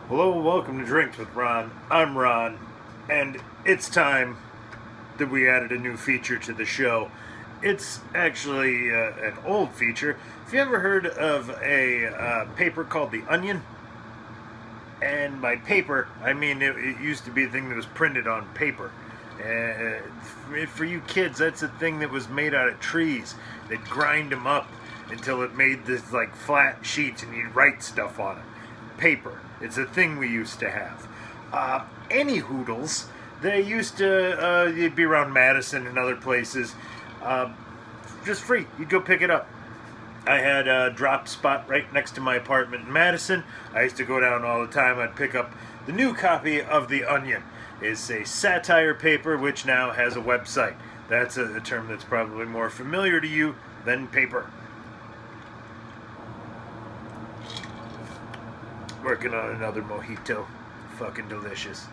Hello, welcome to Drinks with Ron. I'm Ron, and it's time that we added a new feature to the show. It's actually an old feature. Have you ever heard of a paper called The Onion? And by paper, I mean it used to be a thing that was printed on paper. For you kids, that's a thing that was made out of trees. They'd grind them up until it made this like flat sheets, and you'd write stuff on it. Paper. It's a thing we used to have. Any hoodles, they used to, you'd be around Madison and other places, just free. You'd go pick it up. I had a drop spot right next to my apartment in Madison. I used to go down all the time. I'd pick up the new copy of The Onion. It's a satire paper which now has a website. That's a term that's probably more familiar to you than paper. Working on another mojito. Fucking delicious.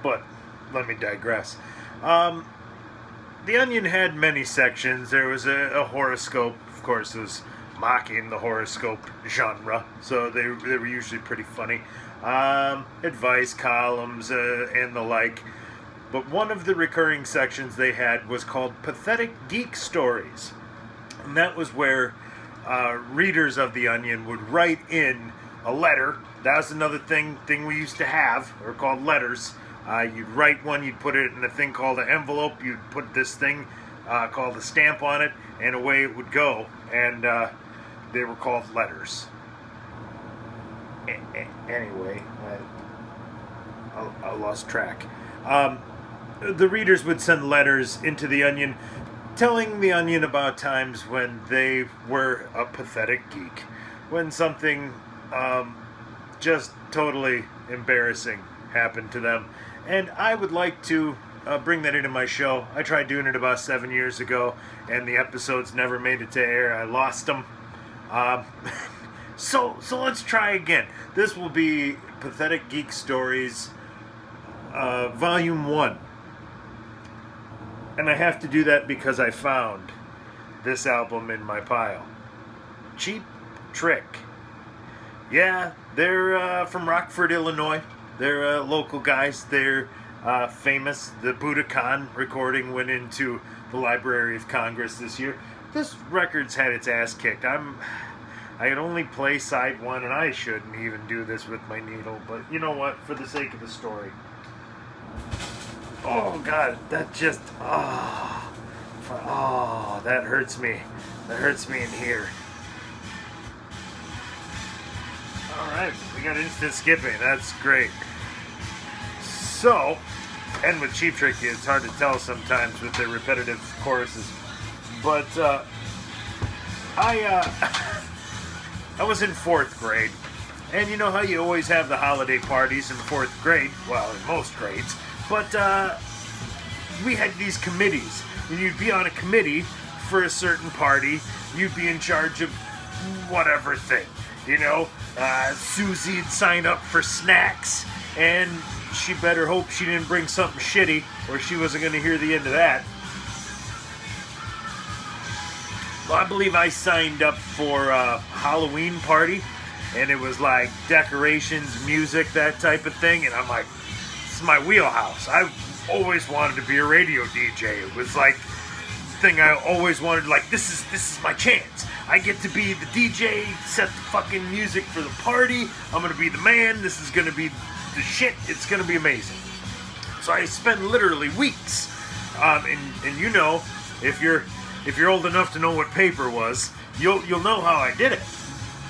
But let me digress. The Onion had many sections. There was a horoscope. Of course, it was mocking the horoscope genre, so they were usually pretty funny. Advice columns and the like. But one of the recurring sections they had was called Pathetic Geek Stories. And that was where readers of The Onion would write in a letter. That was another thing we used to have, or called letters. You'd write one, you'd put it in a thing called an envelope, you'd put this thing called a stamp on it, and away it would go. And they were called letters. Anyway, I lost track. The readers would send letters into The Onion, telling The Onion about times when they were a pathetic geek. When something just totally embarrassing happened to them. And I would like to bring that into my show. I tried doing it about 7 years ago, and the episodes never made it to air. I lost them. So let's try again. This will be Pathetic Geek Stories, Volume 1. And I have to do that because I found this album in my pile. Cheap Trick. Yeah, they're from Rockford, Illinois. They're local guys. They're famous. The Budokan recording went into the Library of Congress this year. This record's had its ass kicked. I could only play side one, and I shouldn't even do this with my needle. But you know what? For the sake of the story. Oh God, that just that hurts me. That hurts me in here. Alright, we got instant skipping. That's great. So, and with Cheap Trick, it's hard to tell sometimes with the repetitive choruses. But, I was in 4th grade. And you know how you always have the holiday parties in 4th grade? Well, in most grades. But, we had these committees. And you'd be on a committee for a certain party. You'd be in charge of whatever thing. You know, Susie'd sign up for snacks, and she better hope she didn't bring something shitty, or she wasn't going to hear the end of that. Well, I believe I signed up for a Halloween party, and it was like decorations, music, that type of thing, and I'm like, this is my wheelhouse. I always wanted to be a radio DJ. It was like thing I always wanted, like, this is my chance. I get to be the DJ, set the fucking music for the party. I'm gonna be the man. This is gonna be the shit. It's gonna be amazing. So I spent literally weeks, and you know, if you're old enough to know what paper was, you'll know how I did it.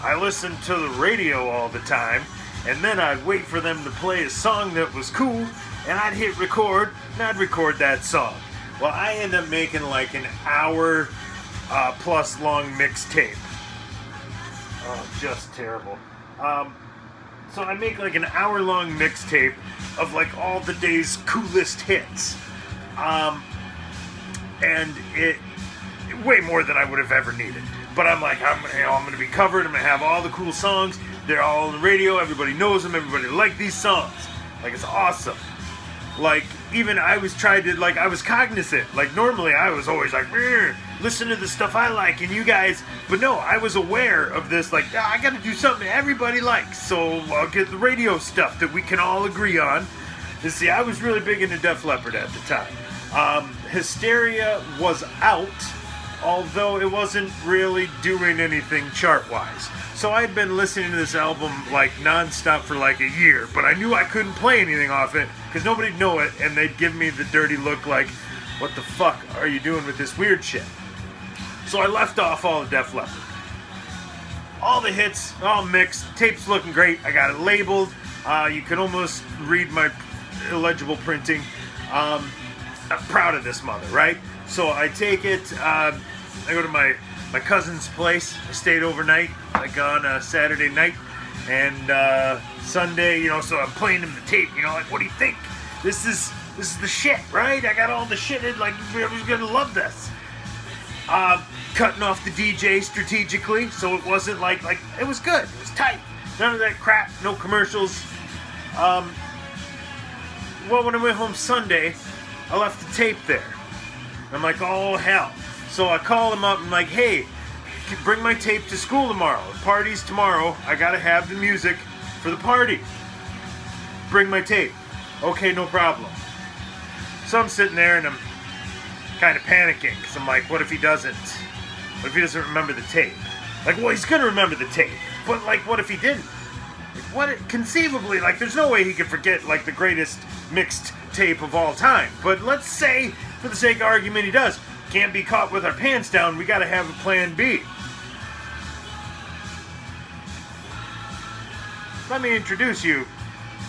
I listened to the radio all the time, and then I'd wait for them to play a song that was cool, and I'd hit record, and I'd record that song. Well, I ended up making like an hour plus long mixtape. Oh, just terrible. So I make like an hour long mixtape of like all the day's coolest hits. And it way more than I would have ever needed. But I'm like, I'm going to be covered. I'm going to have all the cool songs. They're all on the radio. Everybody knows them. Everybody likes these songs. Like, it's awesome. Like, even I was cognizant. Like, normally I was always like, listen to the stuff I like, and you guys. But no, I was aware of this. Like, I got to do something everybody likes, so I'll get the radio stuff that we can all agree on. And see, I was really big into Def Leppard at the time. Hysteria was out, although it wasn't really doing anything chart-wise. So I'd been listening to this album like non-stop for like a year, but I knew I couldn't play anything off it because nobody'd know it, and they'd give me the dirty look like, what the fuck are you doing with this weird shit? So I left off all the Def Leppard. All the hits, all mixed, tape's looking great. I got it labeled. You can almost read my illegible printing. I'm proud of this mother, right? So I take it, I go to my cousin's place. I stayed overnight, like on a Saturday night, and Sunday, so I'm playing him the tape, like, what do you think? This is the shit, right? I got all the shit in, like, everybody's gonna love this. Cutting off the DJ strategically, so it wasn't like, it was good, it was tight. None of that crap, no commercials. Well, when I went home Sunday, I left the tape there. I'm like, oh, hell. So I call him up and I'm like, hey, bring my tape to school tomorrow. The party's tomorrow. I gotta have the music for the party. Bring my tape. Okay, no problem. So I'm sitting there and I'm kind of panicking because I'm like, what if he doesn't? What if he doesn't remember the tape? Like, well, he's gonna remember the tape. But, like, what if he didn't? Conceivably, like, there's no way he could forget, like, the greatest mixed tape of all time. But let's say, for the sake of argument, he does. Can't be caught with our pants down. We gotta have a plan B. Let me introduce you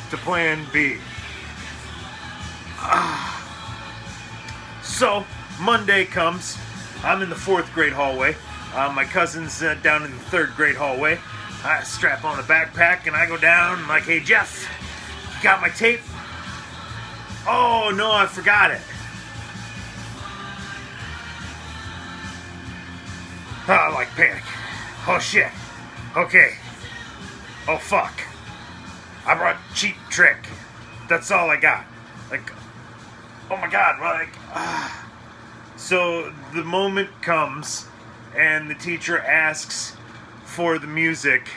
to plan B. So, Monday comes. I'm in the 4th grade hallway. My cousin's down in the 3rd grade hallway. I strap on a backpack and I go down. I'm like, hey, Jeff, you got my tape? Oh, no, I forgot it. Oh, like panic. Oh, shit. Okay. Oh, fuck. I brought Cheap Trick. That's all I got. Like, oh my God. So the moment comes and the teacher asks for the music,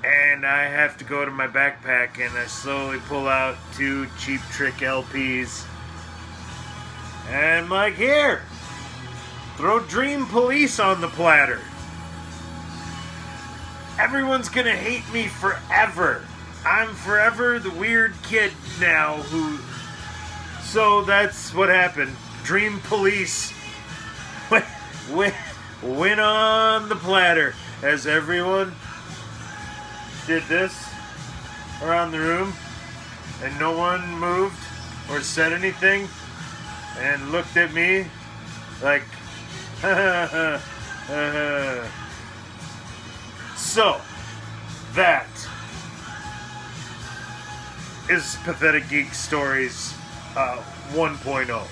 and I have to go to my backpack and I slowly pull out 2 Cheap Trick LPs. And I'm like, here, throw Dream Police on the platter. Everyone's gonna hate me forever. I'm forever the weird kid now who... So that's what happened. Dream Police went on the platter as everyone did this around the room, and no one moved or said anything and looked at me like, So, that is Pathetic Geek Stories 1.0.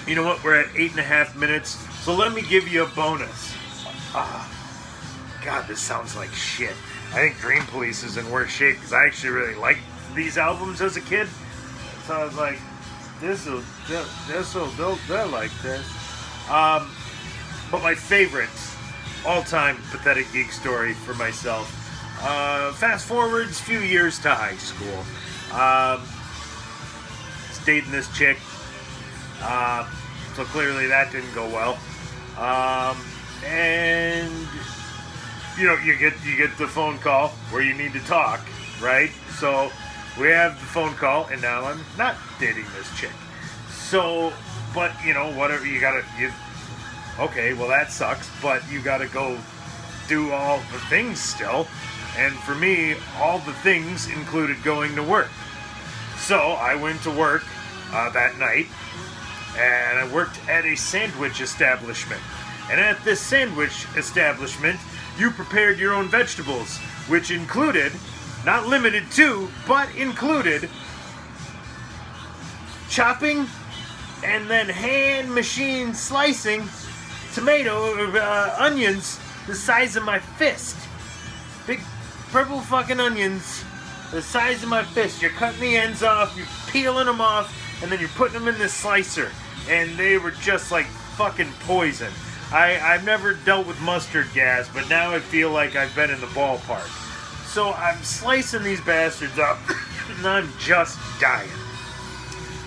You know what? We're at 8.5 minutes, so let me give you a bonus. God, this sounds like shit. I think Dream Police is in worse shape because I actually really liked these albums as a kid. So I was like, they'll like this. But my favorite all-time Pathetic Geek Story for myself. Fast forwards a few years to high school. Was dating this chick. So clearly that didn't go well. And you get the phone call where you need to talk, right? So we have the phone call, and now I'm not dating this chick. So, but whatever, okay, well that sucks, but you gotta go do all the things still. And for me, all the things included going to work. So I went to work that night, and I worked at a sandwich establishment. And at this sandwich establishment, you prepared your own vegetables, which included, not limited to, but included chopping and then hand machine slicing onions the size of my fist. Big purple fucking onions the size of my fist. You're cutting the ends off, you're peeling them off, and then you're putting them in this slicer. and they were just like fucking poison. I've never dealt with mustard gas, but now I feel like I've been in the ballpark. So I'm slicing these bastards up, and I'm just dying.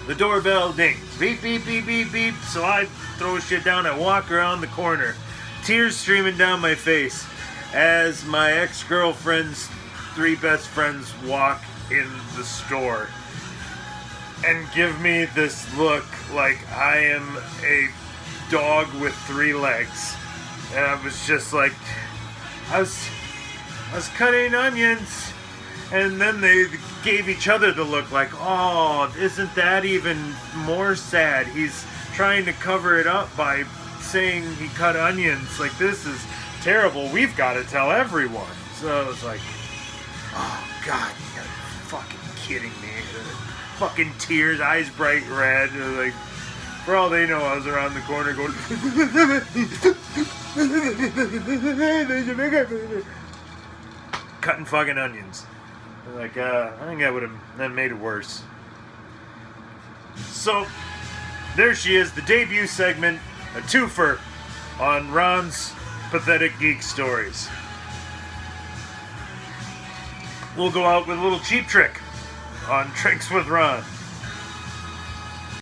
The doorbell dings. Beep, beep, beep, beep, beep. So I throw shit down. I walk around the corner, tears streaming down my face, as my ex-girlfriend's 3 best friends walk in the store and give me this look like I am a dog with 3 legs. And I was just like, I was cutting onions, and then they gave each other the look like, oh, isn't that even more sad? He's trying to cover it up by saying he cut onions. Like, this is terrible. We've got to tell everyone. So I was like, oh, God, you're fucking kidding me. Fucking tears, eyes bright red. Like, for all they know, I was around the corner going, cutting fucking onions. Like, I think that would have made it worse. So, there she is, the debut segment, a twofer on Ron's Pathetic Geek Stories. We'll go out with a little cheap trick on Tricks with Ron.